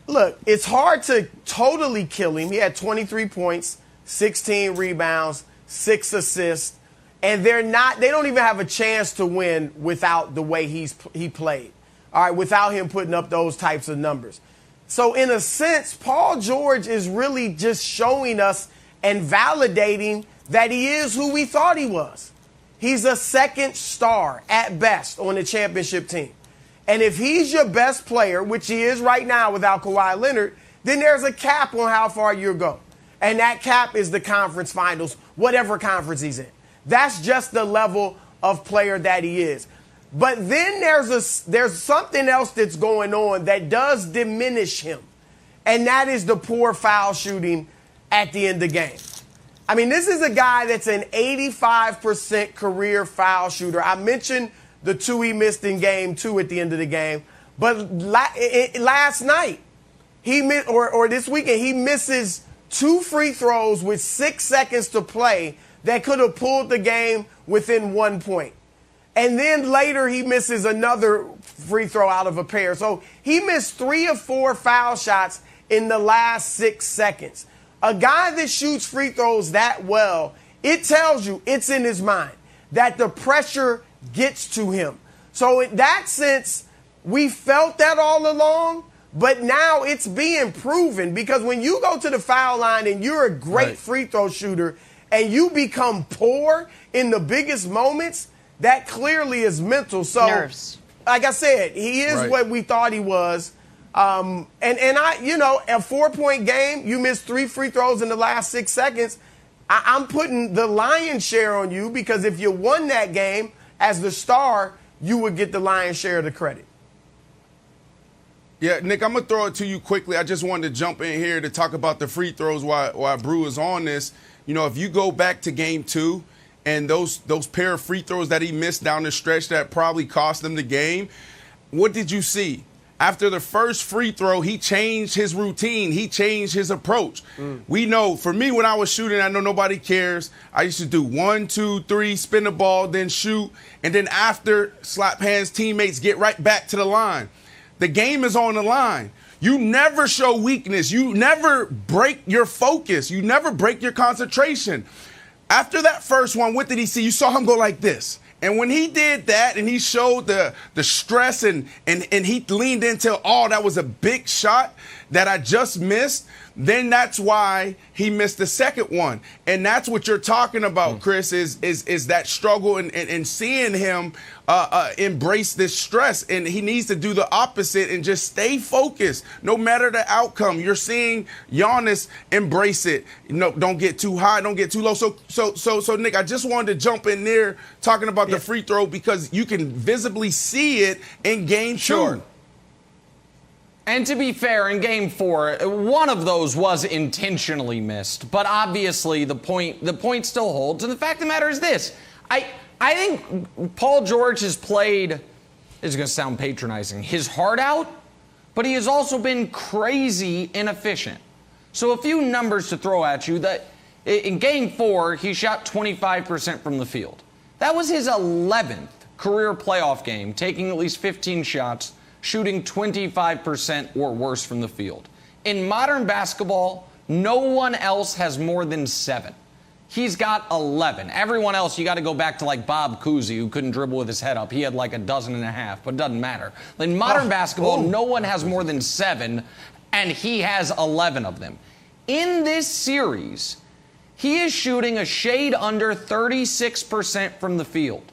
Look, it's hard to totally kill him. He had 23 points, 16 rebounds, 6 assists, and they don't even have a chance to win without the way he played. All right, without him putting up those types of numbers. So in a sense, Paul George is really just showing us and validating that he is who we thought he was. He's a second star at best on the championship team. And if he's your best player, which he is right now without Kawhi Leonard, then there's a cap on how far you'll go. And that cap is the conference finals, whatever conference he's in. That's just the level of player that he is. But then there's something else that's going on that does diminish him. And that is the poor foul shooting at the end of the game. I mean, this is a guy that's an 85% career foul shooter. I mentioned the 2 he missed in game 2 at the end of the game. But last night, or this weekend, he misses 2 free throws with 6 seconds to play that could have pulled the game within 1 point. And then later he misses another free throw out of a pair. So he missed 3 of 4 foul shots in the last 6 seconds. A guy that shoots free throws that well, it tells you it's in his mind that the pressure gets to him. So in that sense, we felt that all along, but now it's being proven because when you go to the foul line and you're a great free throw shooter and you become poor in the biggest moments, that clearly is mental. So, nerves. Like I said, he is what we thought he was. A 4-point game, you missed 3 free throws in the last 6 seconds. I'm putting the lion's share on you because if you won that game as the star, you would get the lion's share of the credit. Yeah, Nick, I'm going to throw it to you quickly. I just wanted to jump in here to talk about the free throws while Brew is on this. You know, if you go back to game 2, and those pair of free throws that he missed down the stretch that probably cost him the game, what did you see? After the first free throw, he changed his routine. He changed his approach. We know, for me, when I was shooting, I know nobody cares. I used to do 1, 2, 3, spin the ball, then shoot. And then after, slap hands, teammates, get right back to the line. The game is on the line. You never show weakness. You never break your focus. You never break your concentration. After that first one, what did he see? You saw him go like this. And when he did that and he showed the stress and he leaned into, that was a big shot that I just missed, then that's why he missed the second one. And that's what you're talking about, Chris, is that struggle and seeing him embrace this stress. And he needs to do the opposite and just stay focused no matter the outcome. You're seeing Giannis embrace it. You know, don't get too high, don't get too low. So Nick, I just wanted to jump in there talking about the free throw because you can visibly see it in game 2. And to be fair, in Game 4, one of those was intentionally missed. But obviously, the point still holds. And the fact of the matter is this. I think Paul George has played, this is going to sound patronizing, his heart out, but he has also been crazy inefficient. So a few numbers to throw at you. That in Game 4, he shot 25% from the field. That was his 11th career playoff game, taking at least 15 shots, shooting 25% or worse from the field. In modern basketball, no one else has more than 7. He's got 11. Everyone else, you got to go back to like Bob Cousy, who couldn't dribble with his head up. He had like 12.5, but it doesn't matter. In modern basketball, no one has more than 7, and he has 11 of them. In this series, he is shooting a shade under 36% from the field.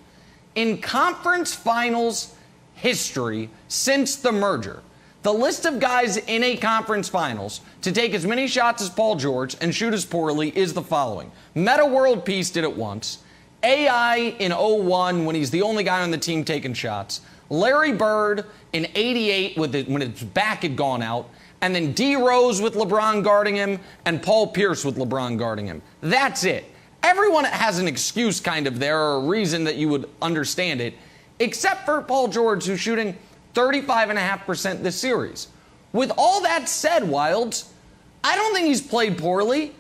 In conference finals history since the merger, the list of guys in a conference finals to take as many shots as Paul George and shoot as poorly is the following. Meta World Peace did it once. AI in 01 when he's the only guy on the team taking shots. Larry Bird in 88 when his back had gone out. And then D. Rose with LeBron guarding him and Paul Pierce with LeBron guarding him. That's it. Everyone has an excuse kind of there or a reason that you would understand it, except for Paul George, who's shooting 35.5% this series. With all that said, Wilds, I don't think he's played poorly.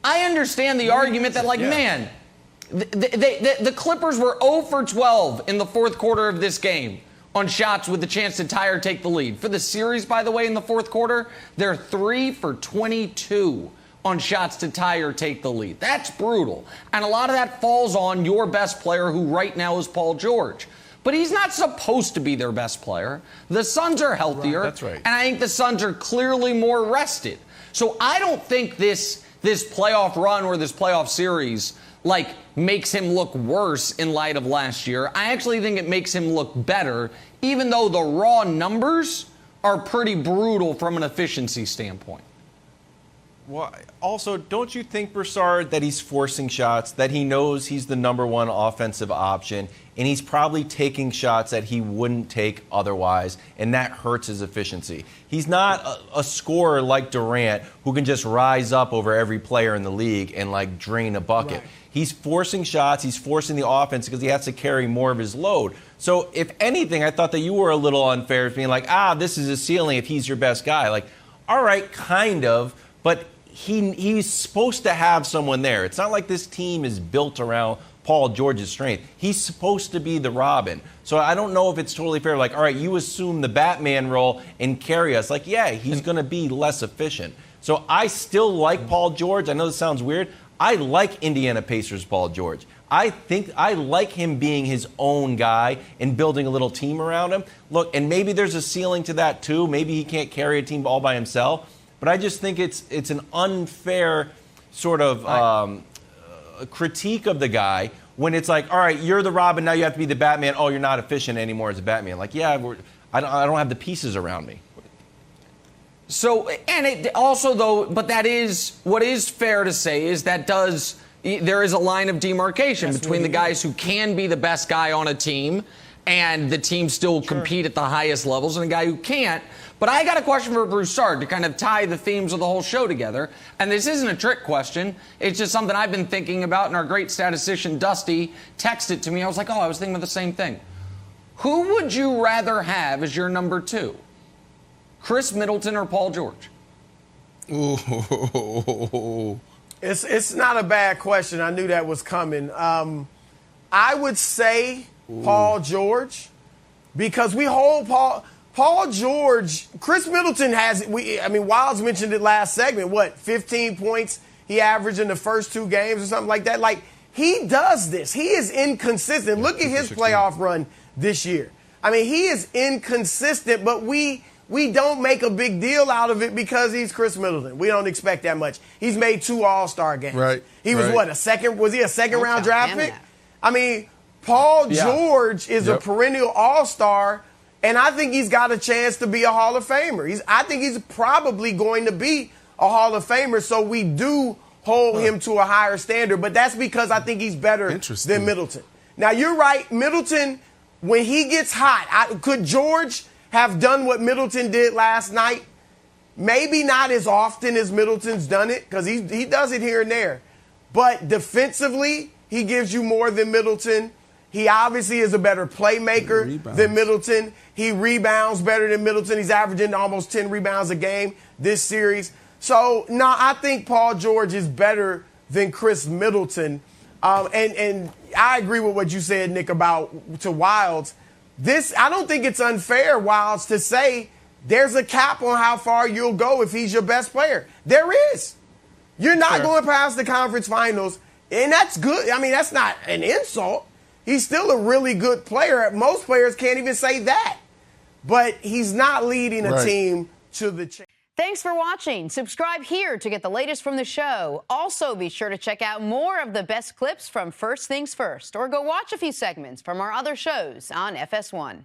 I understand the argument that, man, the Clippers were 0 for 12 in the fourth quarter of this game. on shots with the chance to tie or take the lead. For the series, by the way, in the fourth quarter, they're 3 for 22 on shots to tie or take the lead. That's brutal. And a lot of that falls on your best player, who right now is Paul George. But he's not supposed to be their best player. The Suns are healthier. Right, that's right. And I think the Suns are clearly more rested. So I don't think this playoff run or this playoff series makes him look worse in light of last year. I actually think it makes him look better, even though the raw numbers are pretty brutal from an efficiency standpoint. Well, also, don't you think, Broussard, that he's forcing shots, that he knows he's the number one offensive option, and he's probably taking shots that he wouldn't take otherwise, and that hurts his efficiency? He's not a scorer like Durant who can just rise up over every player in the league and, drain a bucket. Right. He's forcing shots. He's forcing the offense because he has to carry more of his load. So, if anything, I thought that you were a little unfair, being this is his ceiling if he's your best guy. All right, kind of, but he's supposed to have someone there. It's not like this team is built around Paul George's strength. He's supposed to be the Robin. So I don't know if it's totally fair. All right, you assume the Batman role and carry us. He's going to be less efficient. So I still like Paul George. I know this sounds weird. I like Indiana Pacers Paul George. I think I like him being his own guy and building a little team around him. Look, and maybe there's a ceiling to that too. Maybe he can't carry a team all by himself. But I just think it's an unfair sort of critique of the guy when it's all right, you're the Robin, now you have to be the Batman. Oh, you're not efficient anymore as a Batman. I don't have the pieces around me. So, and it also, though, but that is, what is fair to say is there is a line of demarcation between the guys who can be the best guy on a team and the team still compete at the highest levels, and a guy who can't. But I got a question for Broussard to kind of tie the themes of the whole show together. And this isn't a trick question. It's just something I've been thinking about, and our great statistician, Dusty, texted to me. I was like, I was thinking of the same thing. Who would you rather have as your number 2? Chris Middleton or Paul George? Ooh. It's not a bad question. I knew that was coming. I would say Paul George, because we hold Paul George. Chris Middleton Wilds mentioned it last segment. 15 points he averaged in the first 2 games or something like that. He does this. He is inconsistent. Look at his playoff run this year. He is inconsistent, but we don't make a big deal out of it because he's Chris Middleton. We don't expect that much. He's made 2 All-Star games. Right. He was Was he a second round draft pick? Paul George is a perennial All-Star, and I think he's got a chance to be a Hall of Famer. I think he's probably going to be a Hall of Famer, so we do hold him to a higher standard, but that's because I think he's better than Middleton. Now, you're right. Middleton, when he gets hot, could George have done what Middleton did last night? Maybe not as often as Middleton's done it, because he does it here and there. But defensively, he gives you more than Middleton. He obviously is a better playmaker than Middleton. He rebounds better than Middleton. He's averaging almost 10 rebounds a game this series. So, no, I think Paul George is better than Chris Middleton. And I agree with what you said, Nick, about to Wilds. I don't think it's unfair, Wilds, to say there's a cap on how far you'll go if he's your best player. There is. You're not going past the conference finals, and that's good. That's not an insult. He's still a really good player. Most players can't even say that. But he's not leading a team to the championship. Thanks for watching. Subscribe here to get the latest from the show. Also, be sure to check out more of the best clips from First Things First, or go watch a few segments from our other shows on FS1.